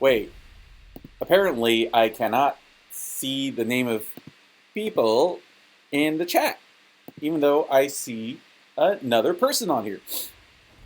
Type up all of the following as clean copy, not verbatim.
Wait, apparently I cannot see the name of people in the chat, even though I see another person on here.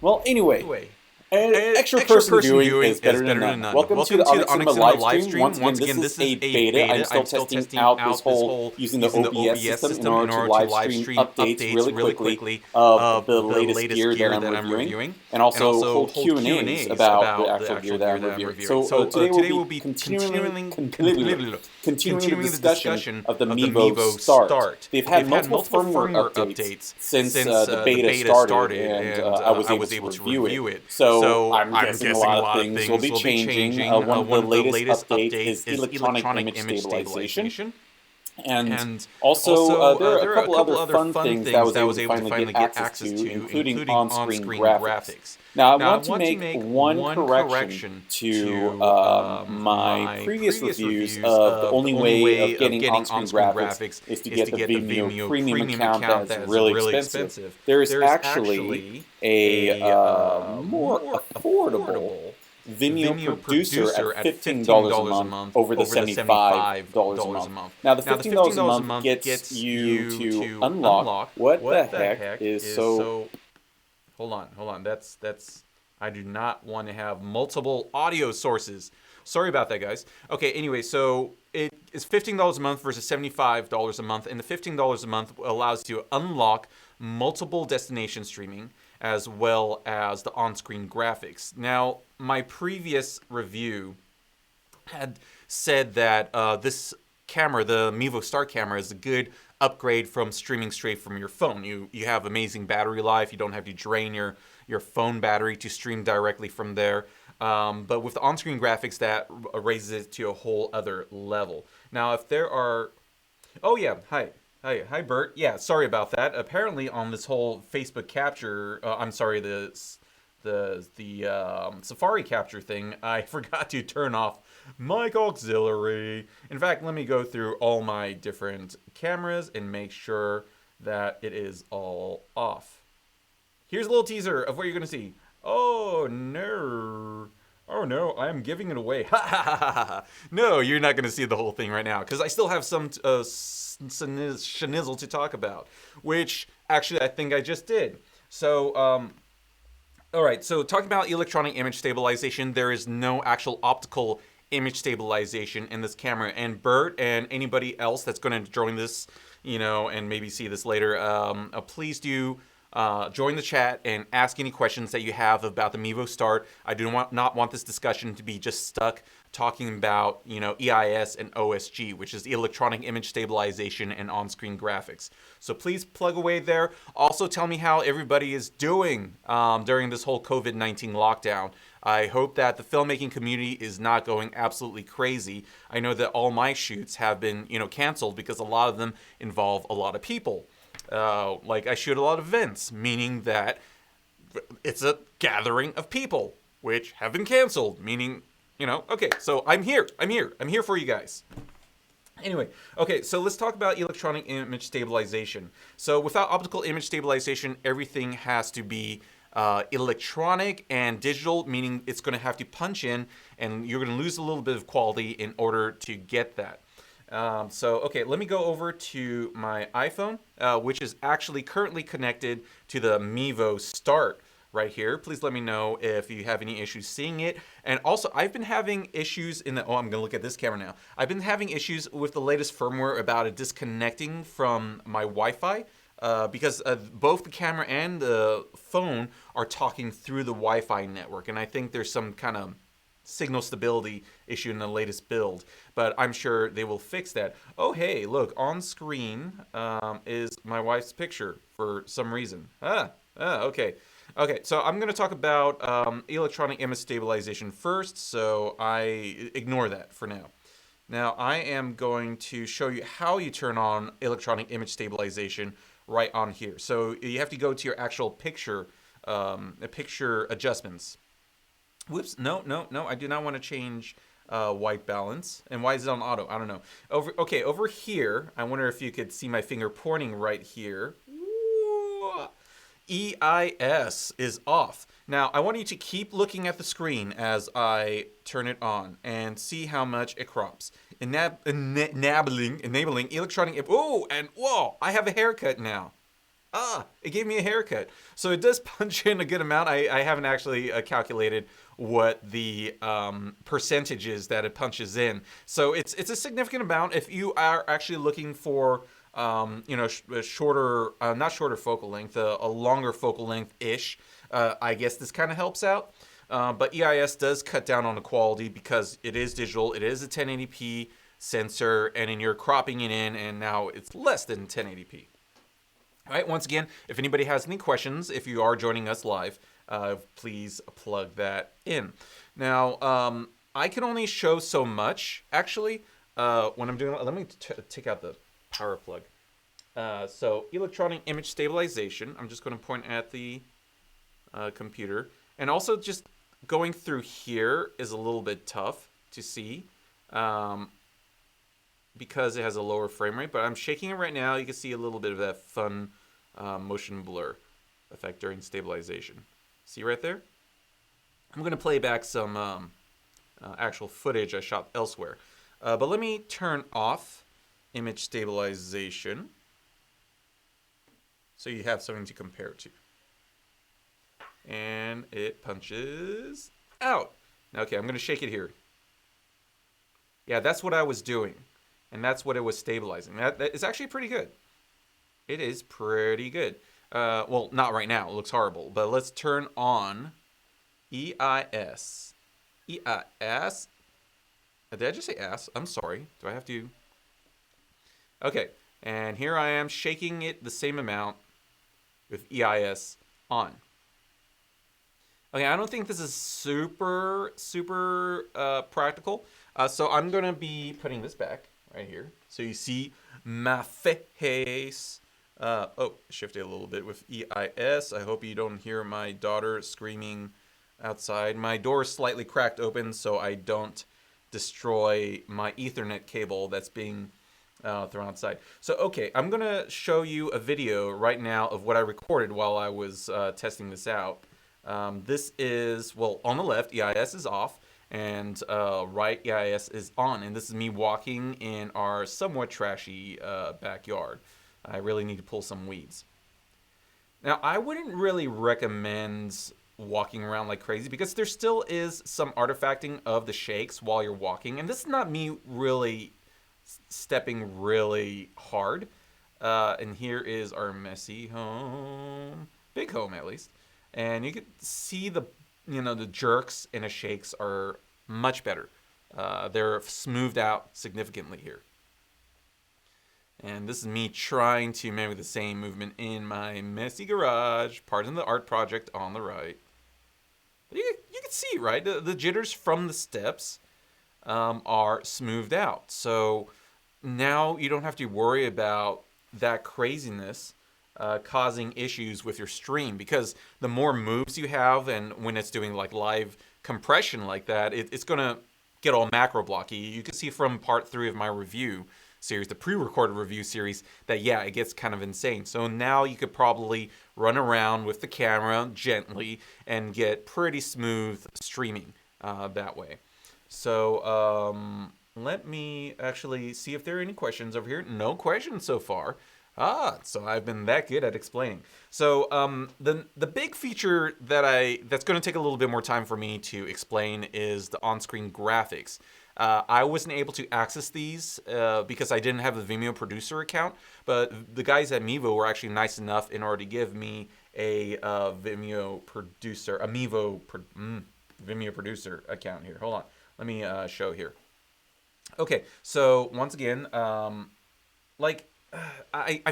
Well, anyway, an extra person viewing is better than none. Welcome to the Onyx Cinema live stream. Once again, this is a beta. I'm still testing out this whole using the OBS system in order to live stream updates really quickly of the latest gear that I'm reviewing, and also hold Q&As about the actual gear that I'm reviewing. So today we'll be continuing the discussion of the Mevo Start. They've had multiple firmware updates since the beta started, and I was able to review it. So I'm guessing a lot of things will be changing. One of the latest updates is electronic image stabilization. And also, there are a couple other fun things that I was able to finally get access to, including on-screen graphics. Now, I want to make one correction to my previous reviews of the only way of getting on-screen graphics is to get the Vimeo Premium account that's really expensive. There's actually a more affordable Vimeo producer at $15 a month over the $75 a month. Now, the $15 a month gets you to unlock what the heck is so... Hold on. That's. I do not want to have multiple audio sources. Sorry about that, guys. Okay, anyway, so it is $15 a month versus $75 a month, and the $15 a month allows you to unlock multiple destination streaming as well as the on-screen graphics. Now, my previous review had said that this camera, the Mevo Start camera, is a good upgrade from streaming straight from your phone. You have amazing battery life. You don't have to drain your phone battery to stream directly from there. But with the on-screen graphics, that raises it to a whole other level. Now, if there are... Oh, yeah. Hi, Bert. Yeah, sorry about that. Apparently, on this whole Facebook capture... I'm sorry, the Safari capture thing, I forgot to turn off mic auxiliary. In fact, let me go through all my different cameras and make sure that it is all off. Here's a little teaser of what you're going to see. Oh, no, I am giving it away. Ha ha ha ha. No, you're not going to see the whole thing right now because I still have some schnizzle to talk about, which actually I think I just did. So, all right, so talking about electronic image stabilization, there is no actual optical image stabilization in this camera. And Bert and anybody else that's going to join this, and maybe see this later, please do join the chat and ask any questions that you have about the Mevo Start. I do not want this discussion to be just stuck talking about, EIS and OSG, which is electronic image stabilization and on-screen graphics. So please plug away there. Also tell me how everybody is doing during this whole COVID-19 lockdown. I hope that the filmmaking community is not going absolutely crazy. I know that all my shoots have been, canceled because a lot of them involve a lot of people. Like I shoot a lot of events, meaning that it's a gathering of people, which have been canceled, meaning, okay, so I'm here for you guys. Anyway, okay, so let's talk about electronic image stabilization. So without optical image stabilization, everything has to be electronic and digital, meaning it's going to have to punch in, and you're going to lose a little bit of quality in order to get that. Okay, let me go over to my iPhone, which is actually currently connected to the Mevo Start right here. Please let me know if you have any issues seeing it. And also, I've been having issues I'm going to look at this camera now. I've been having issues with the latest firmware about it disconnecting from my Wi-Fi. Because both the camera and the phone are talking through the Wi-Fi network. And I think there's some kind of signal stability issue in the latest build, but I'm sure they will fix that. Oh, hey, look, on screen is my wife's picture for some reason. Okay. Okay, so I'm going to talk about electronic image stabilization first, so I ignore that for now. Now, I am going to show you how you turn on electronic image stabilization right on here. So you have to go to your actual picture adjustments. Whoops, no, I do not want to change white balance. And why is it on auto? I don't know. Over here, I wonder if you could see my finger pointing right here. EIS is off. Now, I want you to keep looking at the screen as I turn it on and see how much it crops. Enabling electronic. Oh, and whoa, I have a haircut now. It gave me a haircut. So it does punch in a good amount. I haven't actually calculated what the percentage is that it punches in. So it's a significant amount. If you are actually looking for a shorter, not shorter focal length, a longer focal length ish, I guess this kind of helps out. But EIS does cut down on the quality because it is digital. It is a 1080p sensor, and then you're cropping it in, and now it's less than 1080p. All right, once again, if anybody has any questions, if you are joining us live, please plug that in. Now, I can only show so much, actually, when I'm doing it. Let me take out the power plug. So, electronic image stabilization. I'm just going to point at the computer. And also, just going through here is a little bit tough to see because it has a lower frame rate. But I'm shaking it right now. You can see a little bit of that fun motion blur effect during stabilization. See right there? I'm going to play back some actual footage I shot elsewhere. But let me turn off image stabilization so you have something to compare it to. And it punches out. Okay, I'm going to shake it here. Yeah, that's what I was doing. And that's what it was stabilizing. That is actually pretty good. It is pretty good. Well, not right now. It looks horrible. But let's turn on EIS. EIS. Did I just say ass? I'm sorry. Do I have to? Okay. And here I am shaking it the same amount with EIS on. Okay, I don't think this is super practical. So I'm going to be putting this back right here. So you see my face. Shift it a little bit with EIS. I hope you don't hear my daughter screaming outside. My door is slightly cracked open so I don't destroy my Ethernet cable that's being thrown outside. So, okay, I'm going to show you a video right now of what I recorded while I was testing this out. This is, well, on the left, EIS is off, and right, EIS is on. And this is me walking in our somewhat trashy backyard. I really need to pull some weeds. Now, I wouldn't really recommend walking around like crazy because there still is some artifacting of the shakes while you're walking. And this is not me really stepping really hard. And here is our messy home. Big home, at least. And you can see the jerks and the shakes are much better. They're smoothed out significantly here. And this is me trying to mimic the same movement in my messy garage. Pardon the art project on the right. But you can see, right? The jitters from the steps are smoothed out. So now you don't have to worry about that craziness causing issues with your stream, because the more moves you have, and when it's doing like live compression like that, it's going to get all macro blocky. You can see from part 3 of my review series, the pre-recorded review series, that yeah, it gets kind of insane. So now you could probably run around with the camera gently and get pretty smooth streaming that way. So let me actually see if there are any questions over here. No questions so far. So I've been that good at explaining. So the big feature that's going to take a little bit more time for me to explain is the on-screen graphics. I wasn't able to access these because I didn't have the Vimeo producer account, but the guys at Mevo were actually nice enough in order to give me a Vimeo producer, Vimeo producer account here. Hold on, let me show here. Okay, so once again, I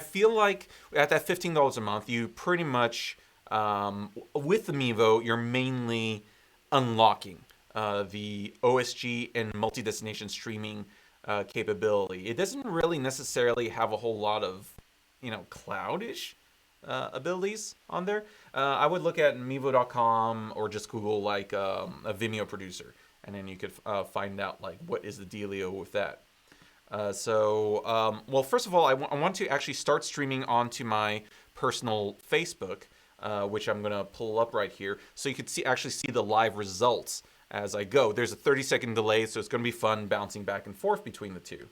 feel like at that $15 a month, you pretty much, with the Mevo, you're mainly unlocking the OSG and multi-destination streaming capability. It doesn't really necessarily have a whole lot of, cloud-ish abilities on there. I would look at Mevo.com or just Google like a Vimeo producer, and then you could find out like what is the dealio with that. Well, first of all, I want to actually start streaming onto my personal Facebook. which I'm gonna pull up right here, so you could actually see the live results as I go. There's a 30-second delay, so it's gonna be fun bouncing back and forth between the two.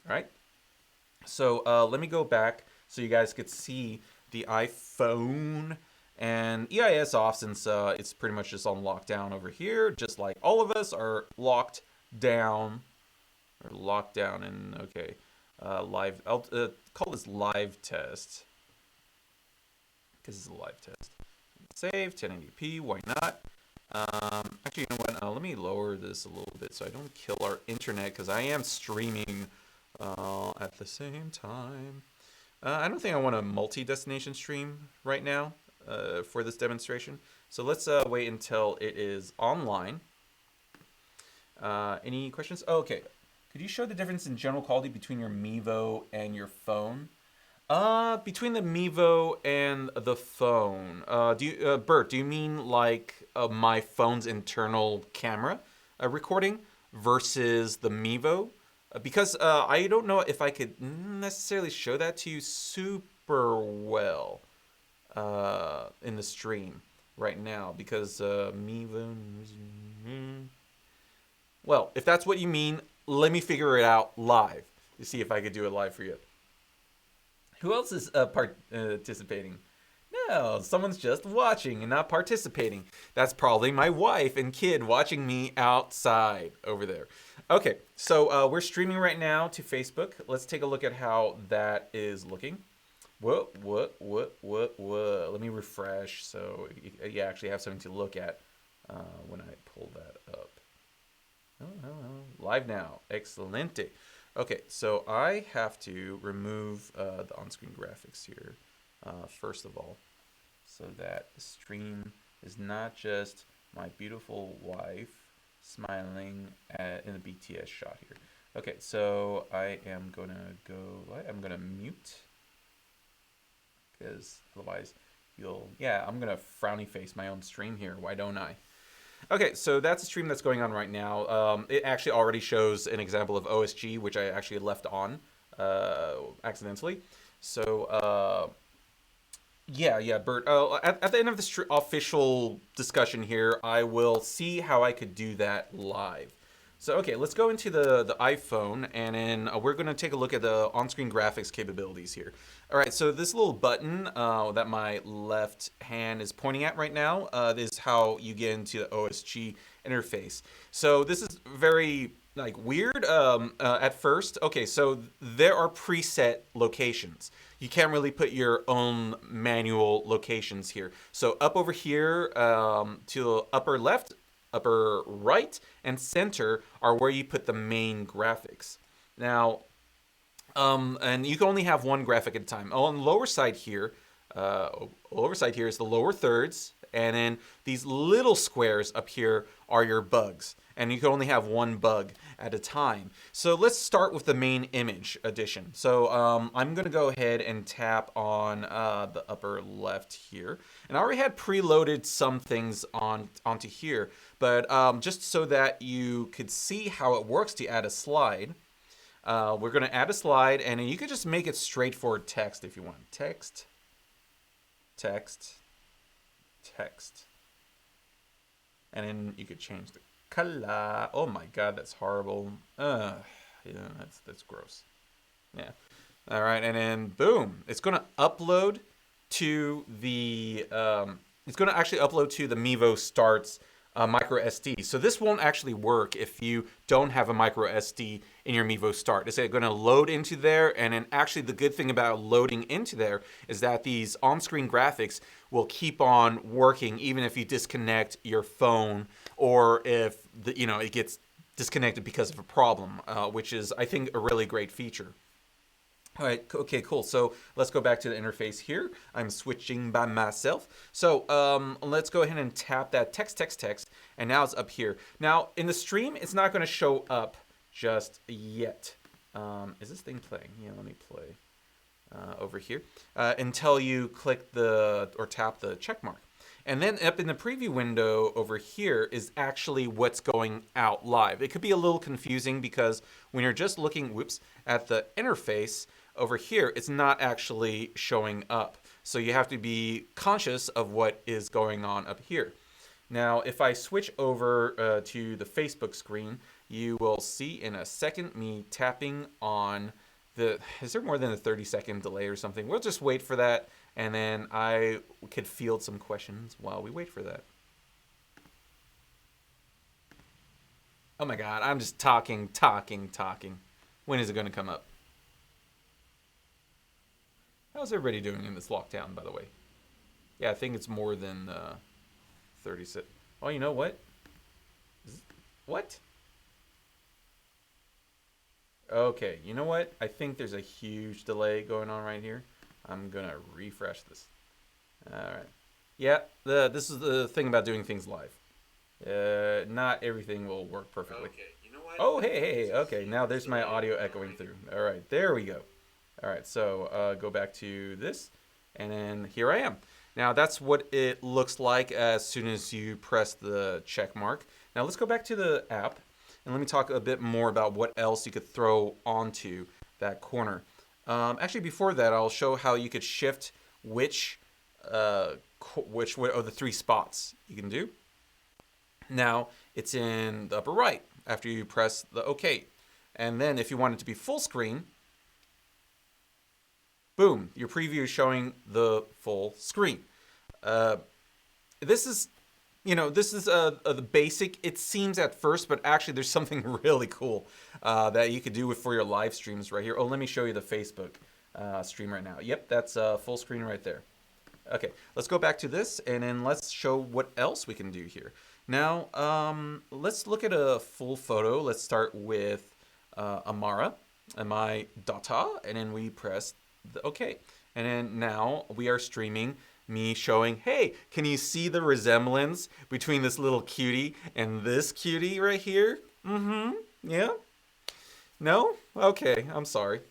All right. So let me go back so you guys could see the iPhone and EIS off, since it's pretty much just on lockdown over here, just like all of us are locked down, or locked down. And okay, live. I'll call this live test because it's a live test. Save 1080p. Why not? Actually, you know what? Let me lower this a little bit so I don't kill our internet, because I am streaming at the same time. I don't think I want a multi-destination stream right now for this demonstration. So let's wait until it is online. Any questions? Oh, okay. Could you show the difference in general quality between your Mevo and your phone? Between the Mevo and the phone, Bert, do you mean like my phone's internal camera recording versus the Mevo? Because I don't know if I could necessarily show that to you super well in the stream right now, because Mevo. Well, if that's what you mean, let me figure it out live to see if I could do it live for you. Who else is participating? No, someone's just watching and not participating. That's probably my wife and kid watching me outside over there. Okay, so we're streaming right now to Facebook. Let's take a look at how that is looking. What? Let me refresh so you actually have something to look at when I pull that up. Oh, live now. Excelente. Okay, so I have to remove the on-screen graphics here, first of all, so that the stream is not just my beautiful wife smiling in a BTS shot here. Okay, so I am gonna I'm gonna mute, because otherwise I'm gonna frowny face my own stream here. Why don't I? Okay, so that's a stream that's going on right now. It actually already shows an example of OSG, which I actually left on accidentally. So, Bert. At the end of the official discussion here, I will see how I could do that live. So, okay, let's go into the iPhone, and then we're going to take a look at the on-screen graphics capabilities here. All right, so this little button that my left hand is pointing at right now is how you get into the OSG interface. So this is very weird at first. Okay, so there are preset locations. You can't really put your own manual locations here. So up over here to the upper left, upper right, and center are where you put the main graphics. Now, and you can only have one graphic at a time. On the lower side here is the lower thirds, and then these little squares up here are your bugs, and you can only have one bug at a time. So let's start with the main image addition. So I'm gonna go ahead and tap on the upper left here, and I already had preloaded some things onto here, but just so that you could see how it works to add a slide, we're gonna add a slide, and you could just make it straightforward text if you want. Text, text, text, and then you could change the color. Oh my god, that's horrible. That's gross. Yeah. All right, and then boom, it's gonna upload to the Mevo Start's micro SD. So this won't actually work if you don't have a micro SD in your Mevo Start. It's going to load into there, and then actually the good thing about loading into there is that these on-screen graphics will keep on working even if you disconnect your phone, or if it gets disconnected because of a problem, which is, I think, a really great feature. All right, okay, cool. So let's go back to the interface here. I'm switching by myself. So let's go ahead and tap that text, and now it's up here. Now, in the stream, it's not going to show up just yet. Is this thing playing? Yeah, let me play over here until you click or tap the check mark. And then up in the preview window over here is actually what's going out live. It could be a little confusing because when you're just looking, at the interface, over here, it's not actually showing up. So you have to be conscious of what is going on up here. Now, if I switch over to the Facebook screen, you will see in a second me tapping on the. Is there more than a 30-second delay or something? We'll just wait for that, and then I could field some questions while we wait for that. Oh my God, I'm just talking. When is it going to come up? How's everybody doing in this lockdown, by the way? Yeah, I think it's more than 36. Oh, you know what? What? Okay, you know what? I think there's a huge delay going on right here. I'm gonna refresh this. All right. Yeah, this is the thing about doing things live. Not everything will work perfectly. Okay, you know what? Oh, hey. Okay, now there's my audio echoing through. All right, there we go. All right, so go back to this, and then here I am. Now that's what it looks like as soon as you press the check mark. Now let's go back to the app, and let me talk a bit more about what else you could throw onto that corner. Actually, before that, I'll show how you could shift which of the three spots you can do. Now it's in the upper right after you press the OK. And then if you want it to be full screen, boom, your preview is showing the full screen. This is the basic. It seems at first, but actually there's something really cool that you could do for your live streams right here. Oh, let me show you the Facebook stream right now. Yep, that's full screen right there. Okay, let's go back to this, and then let's show what else we can do here. Now, let's look at a full photo. Let's start with Amara and my data, and then we press the OK. And then now we are streaming me showing, hey, can you see the resemblance between this little cutie and this cutie right here? Yeah? No? Okay, I'm sorry.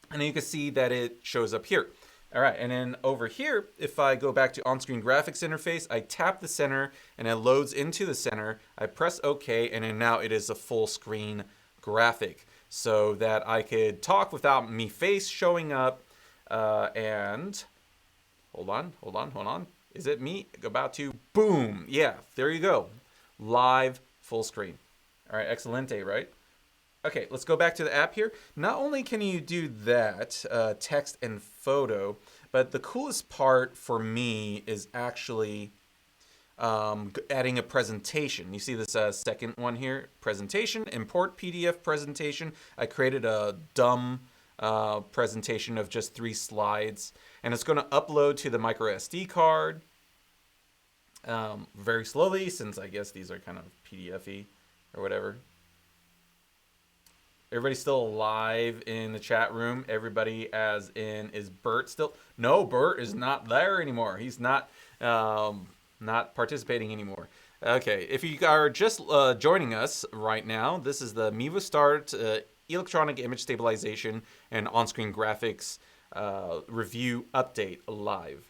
And then you can see that it shows up here. All right, and then over here, if I go back to on-screen graphics interface, I tap the center and it loads into the center. I press OK, and then now it is a full screen graphic so that I could talk without me face showing up. And hold on. Is it me about to? Boom. Yeah, there you go. Live full screen. All right, excelente, right? Okay, let's go back to the app here. Not only can you do that, text and photo, but the coolest part for me is actually adding a presentation. You see this second one here, presentation, import PDF presentation. I created a dumb presentation of just 3 slides, and it's going to upload to the micro SD card very slowly, since I guess these are kind of PDF-y or whatever. Everybody still alive in the chat room? Everybody as in, is Bert still? No, Bert is not there anymore. He's not participating anymore. Okay, if you are just joining us right now, this is the Mevo Start electronic image stabilization and on-screen graphics review update live.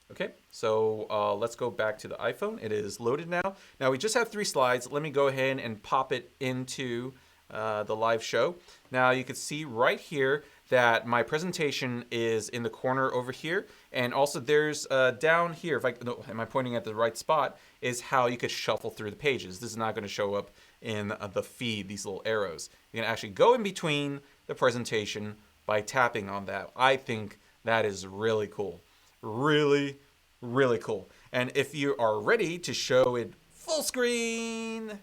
Okay, so let's go back to the iPhone. It is loaded now. Now we just have 3 slides. Let me go ahead and pop it into the live show. Now you can see right here that my presentation is in the corner over here, and also there's down here, am I pointing at the right spot, is how you could shuffle through the pages. This is not going to show up in the feed, these little arrows. You can actually go in between the presentation by tapping on that. I think that is really cool. Really, really cool. And if you are ready to show it full screen,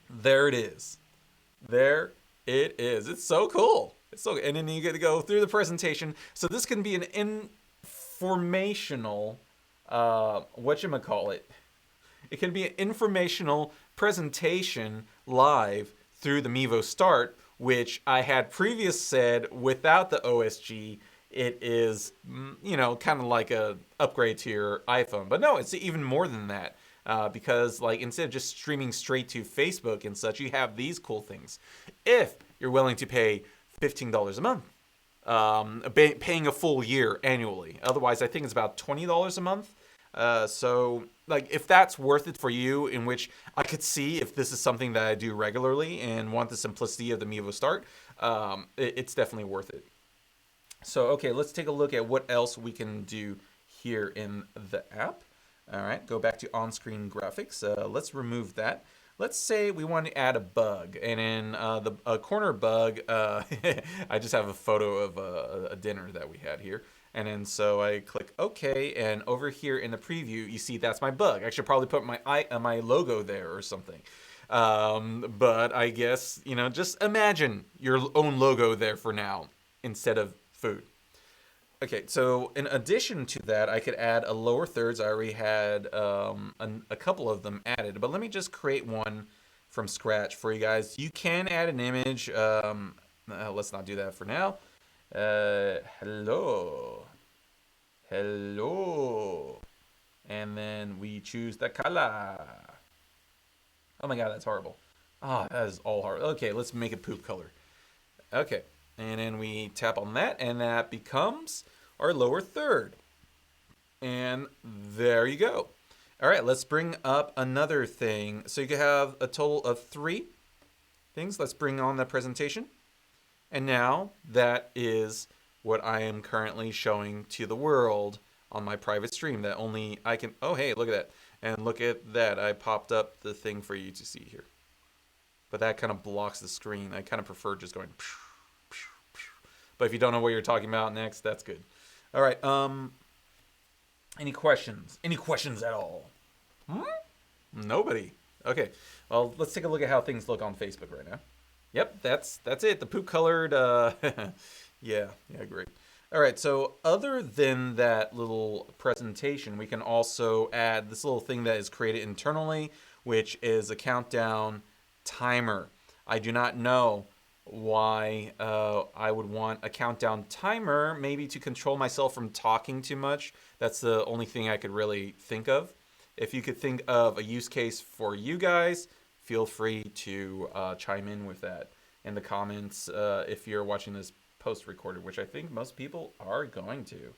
there it is. There it is. It's so cool. And then you get to go through the presentation. So this can be an informational, whatchamacallit. It can be an informational presentation live through the Mevo Start, which I had previous said without the OSG, it is, kind of like a upgrade to your iPhone. But no, it's even more than that. Because instead of just streaming straight to Facebook and such, you have these cool things. If you're willing to pay $15 a month, paying a full year annually. Otherwise, I think it's about $20 a month. So if that's worth it for you, in which I could see if this is something that I do regularly and want the simplicity of the Mevo Start, it's definitely worth it. So, okay, let's take a look at what else we can do here in the app. All right, go back to on-screen graphics. Let's remove that. Let's say we want to add a bug, and in the corner bug, I just have a photo of a dinner that we had here. And then so I click OK, and over here in the preview, you see that's my bug. I should probably put my logo there or something. But I guess, just imagine your own logo there for now instead of food. Okay, so in addition to that, I could add a lower thirds. I already had a couple of them added, but let me just create one from scratch for you guys. You can add an image. Let's not do that for now. Hello. Hello. And then we choose the color. Oh my god, that's horrible. Ah, that is all hard. Okay, let's make it poop color. Okay, and then we tap on that, and that becomes our lower third. And there you go. All right, let's bring up another thing. So you can have a total of 3 things. Let's bring on the presentation. And now that is what I am currently showing to the world on my private stream that only I can. Oh, hey, look at that. And look at that. I popped up the thing for you to see here. But that kind of blocks the screen. I kind of prefer just going. But if you don't know what you're talking about next, that's good. All right. Any questions? Any questions at all? Nobody. Okay. Well, let's take a look at how things look on Facebook right now. Yep, that's it. The poop colored. Yeah, great. All right. So other than that little presentation, we can also add this little thing that is created internally, which is a countdown timer. I do not know why I would want a countdown timer, maybe to control myself from talking too much. That's the only thing I could really think of. If you could think of a use case for you guys, feel free to chime in with that in the comments if you're watching this post-recorded, which I think most people are going to.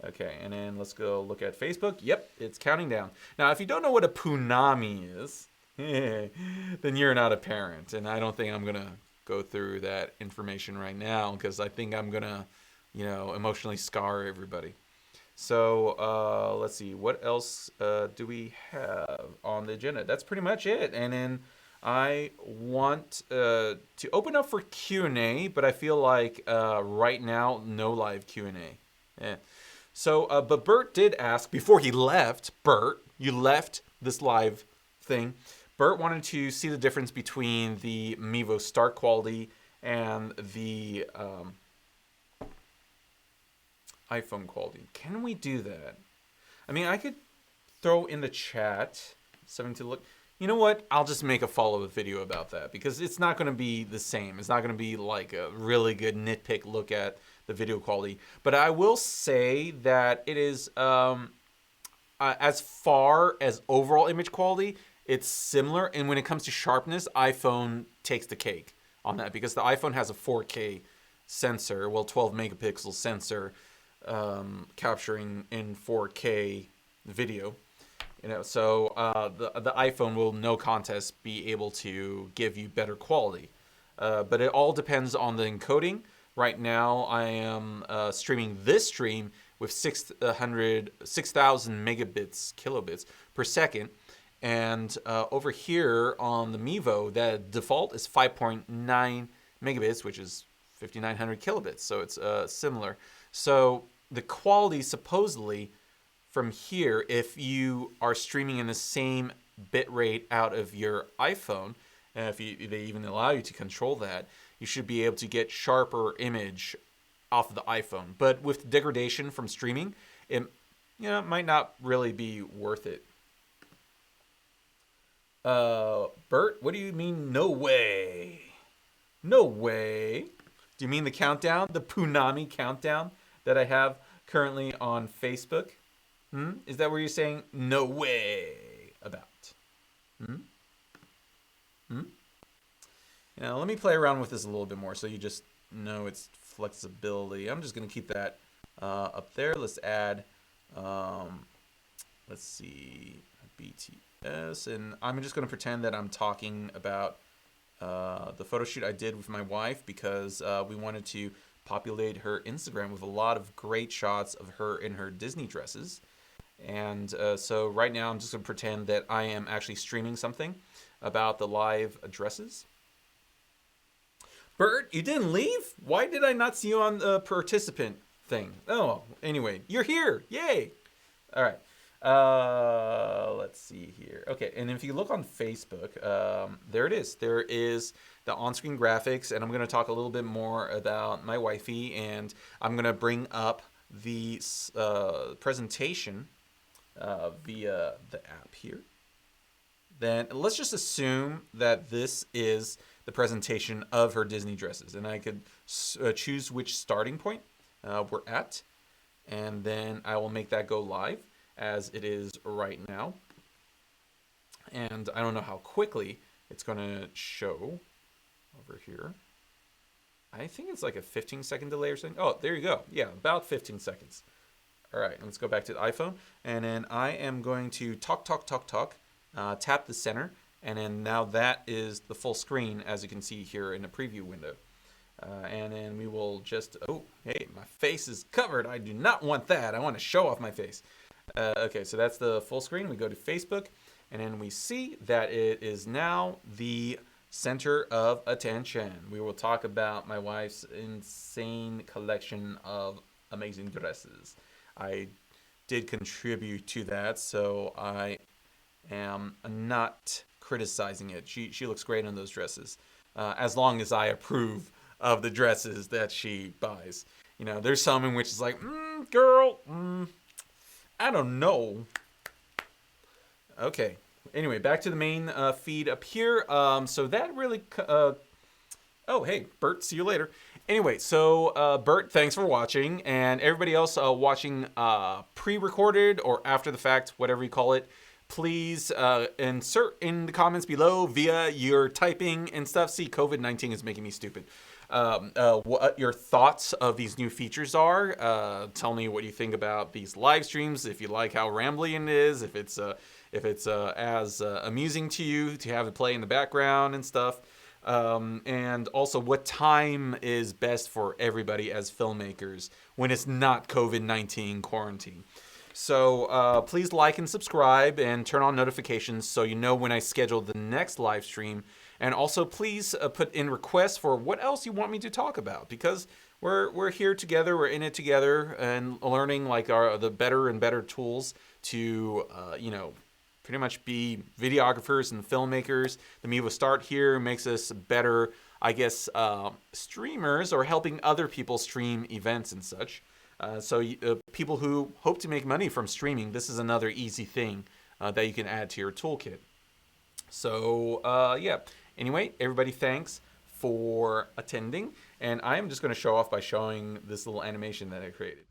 Okay, and then let's go look at Facebook. Yep, it's counting down. Now, if you don't know what a punami is, then you're not a parent, and I don't think I'm going to go through that information right now because I think I'm going to, emotionally scar everybody. So let's see, what else do we have on the agenda? That's pretty much it. And then I want to open up for Q&A, but I feel like right now, no live Q&A. Yeah. So, but Bert did ask before he left. Bert, you left this live thing. Bert wanted to see the difference between the Mevo Start quality and the iPhone quality. Can we do that? I mean, I could throw in the chat something to look. You know what? I'll just make a follow-up video about that because it's not going to be the same. It's not going to be like a really good nitpick look at the video quality. But I will say that it is, as far as overall image quality, it's similar. And when it comes to sharpness, iPhone takes the cake on that because the iPhone has a 4K sensor, 12 megapixel sensor, capturing in 4K video. So the iPhone will no contest be able to give you better quality. But it all depends on the encoding. Right now, I am streaming this stream with 6,000 kilobits per second. And over here on the Mevo, the default is 5.9 megabits, which is 5,900 kilobits. So it's similar. So the quality supposedly from here, if you are streaming in the same bit rate out of your iPhone, and if they even allow you to control that, you should be able to get sharper image off of the iPhone. But with degradation from streaming, it might not really be worth it. Bert, what do you mean no way? No way. Do you mean the countdown? The Punami countdown that I have currently on Facebook? Is that where you're saying no way about? Now, let me play around with this a little bit more so you just know its flexibility. I'm just going to keep that up there. Let's add, let's see, BTS. And I'm just going to pretend that I'm talking about the photo shoot I did with my wife because we wanted to populate her Instagram with a lot of great shots of her in her Disney dresses. And so right now I'm just going to pretend that I am actually streaming something about the live dresses. Bert, you didn't leave? Why did I not see you on the participant thing? Oh, anyway, you're here. Yay. All right. Let's see here. Okay, and if you look on Facebook, there it is. There is the on-screen graphics, and I'm going to talk a little bit more about my wifey, and I'm going to bring up the presentation via the app here. Then let's just assume that this is the presentation of her Disney dresses, and I could choose which starting point we're at, and then I will make that go live as it is right now. And I don't know how quickly it's going to show over here. I think it's like a 15-second delay or something. Oh, there you go. Yeah, about 15 seconds. All right, let's go back to the iPhone. And then I am going to talk, tap the center. And then now that is the full screen, as you can see here in the preview window. And then we will just, oh, hey, my face is covered. I do not want that. I want to show off my face. Okay, so that's the full screen. We go to Facebook, and then we see that it is now the center of attention. We will talk about my wife's insane collection of amazing dresses. I did contribute to that, so I am not criticizing it. She looks great in those dresses, as long as I approve of the dresses that she buys. You know, there's some in which it's like, girl, I don't know. Okay. Anyway, back to the main feed up here. So that really... oh, hey, Bert, see you later. Anyway, so Bert, thanks for watching. And everybody else watching pre-recorded or after the fact, whatever you call it, please insert in the comments below via your typing and stuff. See, COVID-19 is making me stupid. What your thoughts of these new features are. Tell me what you think about these live streams. If you like how rambling it is, if it's as amusing to you to have it play in the background and stuff. And also what time is best for everybody as filmmakers when it's not COVID-19 quarantine. So please like and subscribe and turn on notifications so you know when I schedule the next live stream. And also please put in requests for what else you want me to talk about, because we're here together, we're in it together, and learning like the better and better tools to pretty much be videographers and filmmakers. The Mevo Start here makes us better, I guess, streamers, or helping other people stream events and such. So people who hope to make money from streaming, this is another easy thing that you can add to your toolkit. So yeah, anyway, everybody, thanks for attending. And I am just going to show off by showing this little animation that I created.